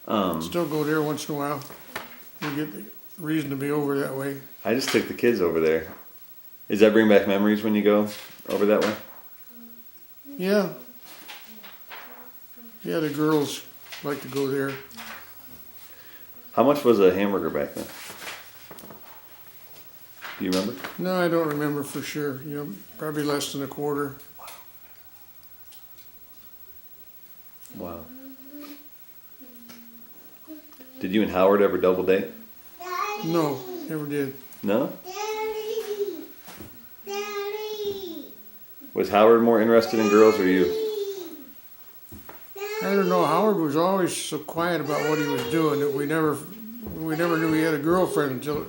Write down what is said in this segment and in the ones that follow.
Still go there once in a while. We get the reason to be over that way. I just took the kids over there. Does that bring back memories when you go over that way? Yeah. Yeah, the girls like to go there. How much was a hamburger back then? Do you remember? No, I don't remember for sure. Probably less than a quarter. Wow. Did you and Howard ever double date? No, never did. No? Was Howard more interested in girls or you? I don't know. Howard was always so quiet about what he was doing that we never knew he had a girlfriend until it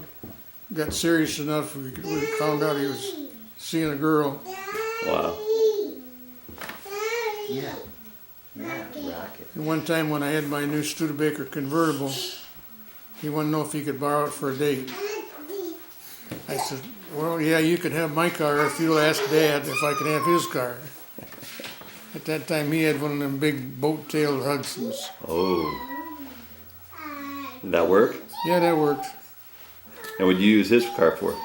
got serious enough. We found out he was seeing a girl. Wow. Yeah. Yeah, rocket. And one time when I had my new Studebaker convertible, he wanted to know if he could borrow it for a date. I said, well, yeah, you could have my car if you'll ask Dad if I could have his car. At that time, he had one of them big boat-tailed Hudsons. Oh. Did that work? Yeah, that worked. And would you use his car for?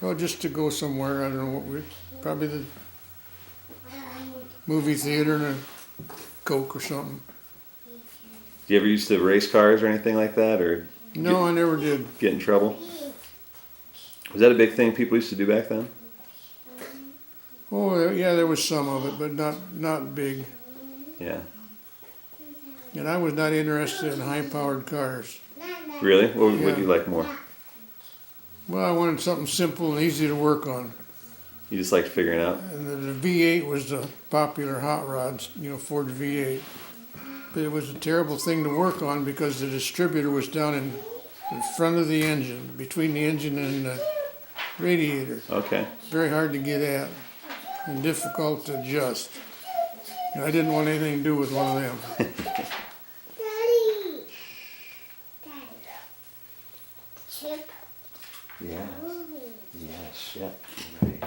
Well, just to go somewhere, I don't know what probably the movie theater and a Coke or something. Did you ever used to race cars or anything like that, or No, I never did. get in trouble? Was that a big thing people used to do back then? Oh, yeah, there was some of it, but not big. Yeah. And I was not interested in high-powered cars. Really? What would Yeah. you like more? Well, I wanted something simple and easy to work on. You just liked figuring out? And the V8 was the popular hot rods, Ford V8. But it was a terrible thing to work on because the distributor was down in front of the engine, between the engine and the radiator. Okay. Very hard to get at and difficult to adjust. And I didn't want anything to do with one of them. Daddy. Chip. Yeah. Moving. Yeah, shit. You're right.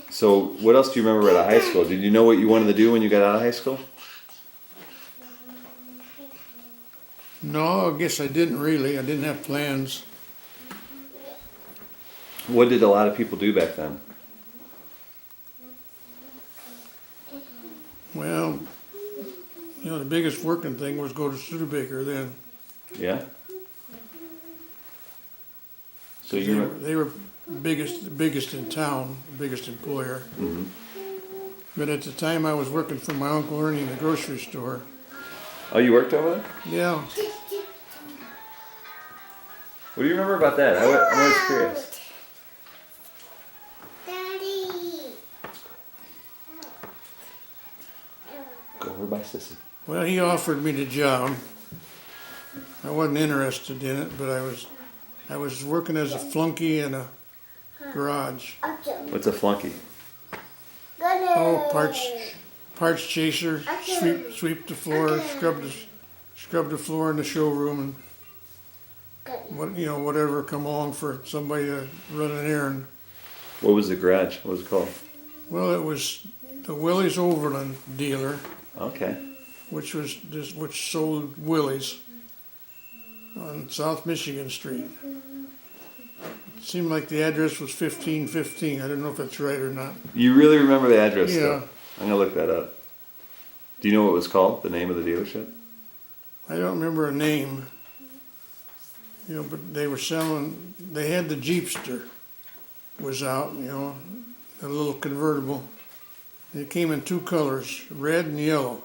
So what else do you remember out of high school? Did you know what you wanted to do when you got out of high school? No, I guess I didn't really. I didn't have plans. What did a lot of people do back then? Well, the biggest working thing was go to Studebaker then. Yeah? So They were biggest in town, biggest employer. Mm-hmm. But at the time I was working for my Uncle Ernie in the grocery store. Oh, you worked over there? Yeah, What do you remember about that? I'm always curious. Daddy. Go over by Sissy. well, he offered me the job. I wasn't interested in it, but I was working as a flunky in a garage. What's a flunky? Oh, parts chaser, sweep the floor, scrub the floor in the showroom, and whatever come along for somebody to run an errand. What was the garage? What was it called? Well, it was the Willys Overland dealer, Okay. which sold Willys on South Michigan Street. It seemed like the address was 1515. I don't know if that's right or not. You really remember the address? Yeah. Though? I'm gonna look that up. Do you know what it was called? The name of the dealership? I don't remember a name. But they were selling. They had the Jeepster was out. A little convertible. It came in two colors, red and yellow.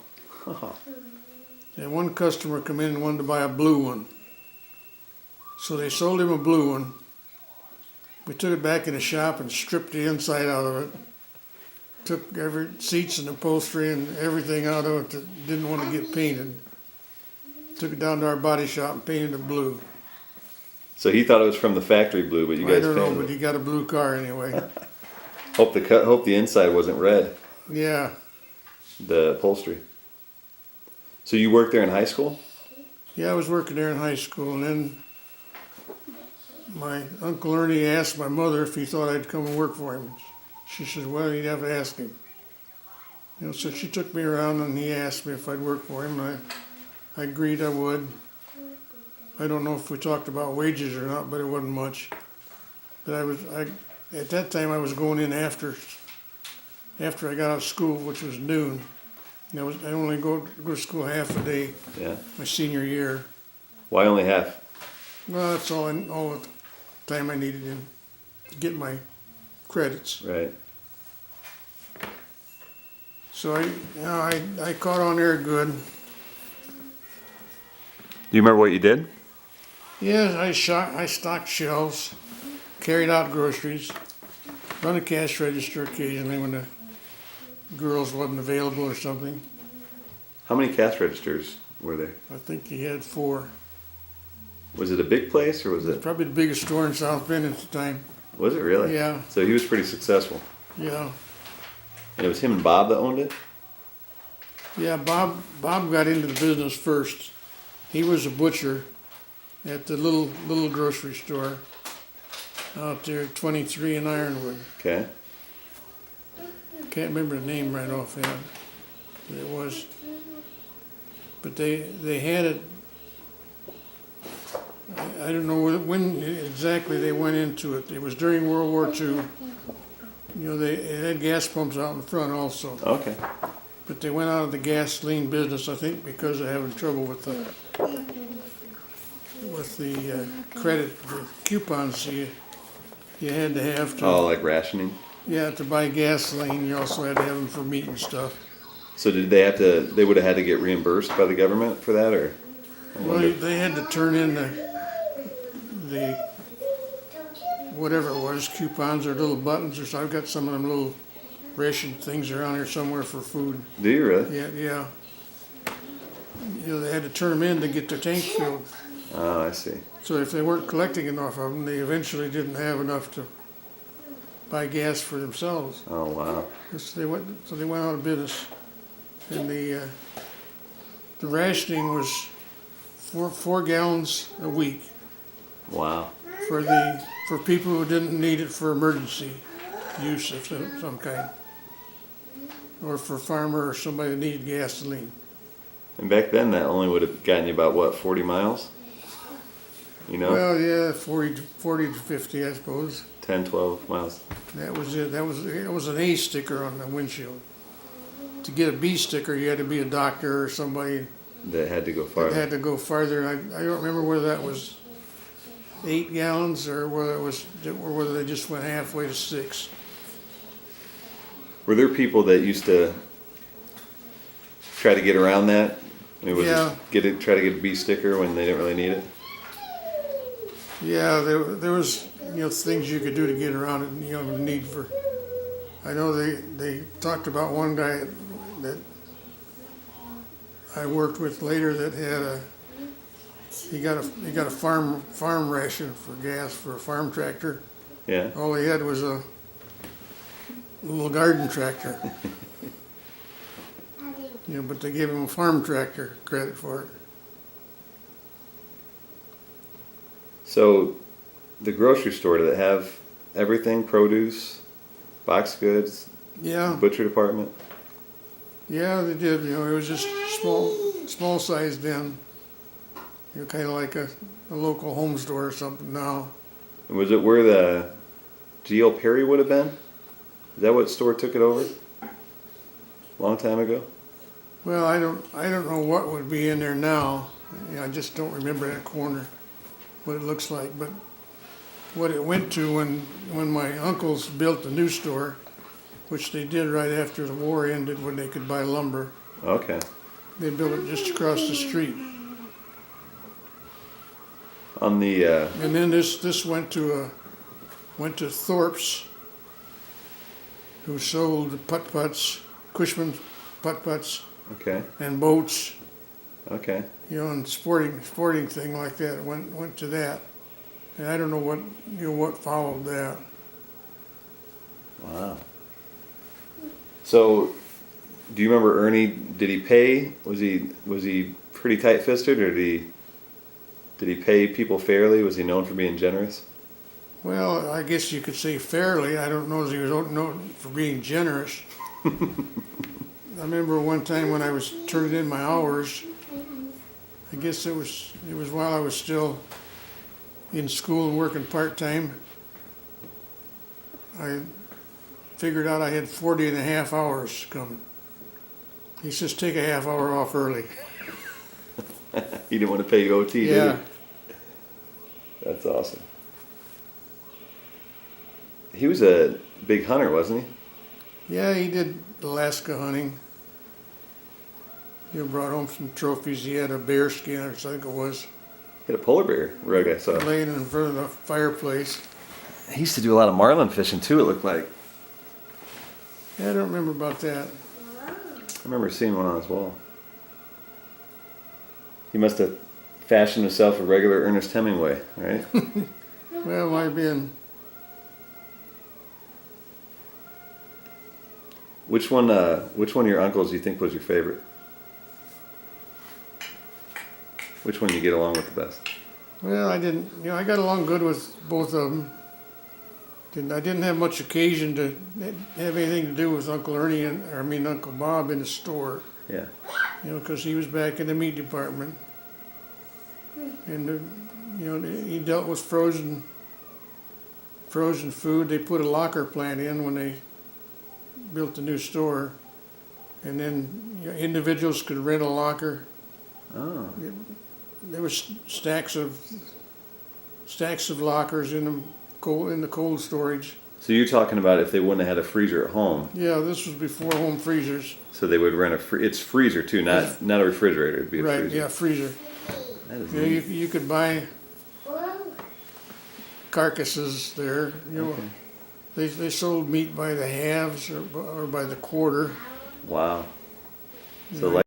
And one customer come in and wanted to buy a blue one. So they sold him a blue one. We took it back in the shop and stripped the inside out of it. Took every seats and upholstery and everything out of it that didn't want to get painted. Took it down to our body shop and painted it blue. So he thought it was from the factory blue, but you guys I don't know, painted but it. he got a blue car anyway. Hope the inside wasn't red. Yeah. The upholstery. So you worked there in high school? Yeah, I was working there in high school, and then my Uncle Ernie asked my mother if he thought I'd come and work for him. She said, well, you'd have to ask him. You know, so she took me around and he asked me if I'd work for him. And I agreed I would. I don't know if we talked about wages or not, but it wasn't much. But at that time I was going in after I got out of school, which was noon. And I only go to school half a day Yeah. my senior year. Why only half? Well, that's all the time I needed to get my credits. Right. So I caught on there good. Do you remember what you did? Yeah, I stocked shelves, carried out groceries, run a cash register occasionally when the girls wasn't available or something. How many cash registers were there? I think he had 4. Was it a big place or was it? Probably the biggest store in South Bend at the time. Was it really? Yeah. So he was pretty successful. Yeah. And it was him and Bob that owned it? Yeah, Bob got into the business first. He was a butcher at the little grocery store out there, 23 in Ironwood. Okay. Can't remember the name right offhand. It was, but they had it. I don't know when exactly they went into it. It was during World War II. You know, they had gas pumps out in the front also. Okay. But they went out of the gasoline business, I think, because of having trouble with the credit, the coupons you had to have to. Oh, like rationing? Yeah, to buy gasoline, you also had to have them for meat and stuff. So did they have to, they would have had to get reimbursed by the government for that or? Well, they had to turn in the whatever it was, coupons or little buttons or so. I've got some of them little ration things around here somewhere for food. Do you really? Yeah. You know, they had to turn them in to get their tank filled. Oh, I see. So if they weren't collecting enough of them, they eventually didn't have enough to buy gas for themselves. Oh, wow. So they went out of business. And the rationing was 4 gallons a week Wow. for people who didn't need it for emergency use of some kind, or for a farmer or somebody that needed gasoline. And back then that only would have gotten you about what, 40 miles? You know? Well, yeah, 40 to 50, I suppose. 10, 12 miles. That was it. It was an A sticker on the windshield. To get a B sticker, you had to be a doctor or somebody That had to go that farther. had to go farther. And I don't remember whether that was 8 gallons or whether they just went halfway to 6. Were there people that used to try to get around that? I mean, Yeah. Try to get a B sticker when they didn't really need it? Yeah, there was things you could do to get around it. The need for. I know they talked about one guy that I worked with later that had he got a farm ration for gas for a farm tractor. Yeah. All he had was a little garden tractor. But they gave him a farm tractor credit for it. So, the grocery store, did it have everything? Produce, box goods, Yeah, butcher department? yeah, they did. It was just small sized then. Kind of like a local home store or something now. And was it where the G.L. Perry would have been? Is that what store took it over? Long time ago? Well, I don't know what would be in there now. I just don't remember that corner, what it looks like. But what it went to when my uncles built the new store, which they did right after the war ended when they could buy lumber. Okay. They built it just across the street. On the, And then this went to Thorpe's, who sold putt-putts, Cushman putt-putts, okay, and boats, okay. and sporting thing like that. Went to that, and I don't know what followed that. Wow. So, do you remember Ernie? Did he pay? Was he pretty tight-fisted, or did he pay people fairly? Was he known for being generous? Well, I guess you could say fairly. I don't know if he was known for being generous. I remember one time when I was turning in my hours. I guess it was while I was still in school and working part time. I figured out I had 40 and a half hours coming. He says, take a half hour off early. He didn't want to pay you OT, did Yeah. he? That's awesome. He was a big hunter, wasn't he? Yeah, he did Alaska hunting. He brought home some trophies. He had a bear skin, I think it was, He had a polar bear rug I saw. laying in front of the fireplace. He used to do a lot of marlin fishing too, it looked like. Yeah, I don't remember about that. I remember seeing one on his wall. He must have fashioned himself a regular Ernest Hemingway, right? Well, might have been. Which one of your uncles do you think was your favorite? Which one you get along with the best? Well, I didn't. I got along good with both of them. I didn't have much occasion to have anything to do with Uncle Ernie Uncle Bob in the store. Yeah. Because he was back in the meat department, and he dealt with frozen food. They put a locker plant in when they built the new store, and then individuals could rent a locker. Oh. There was stacks of lockers in the cold storage. So you're talking about if they wouldn't have had a freezer at home, Yeah, this was before home freezers. so they would rent it's freezer too, not a refrigerator. It'd be a Right? freezer. Yeah, freezer. That is You neat. you could buy carcasses there. Okay. They sold meat by the halves or by the quarter. Wow. So Yeah. like.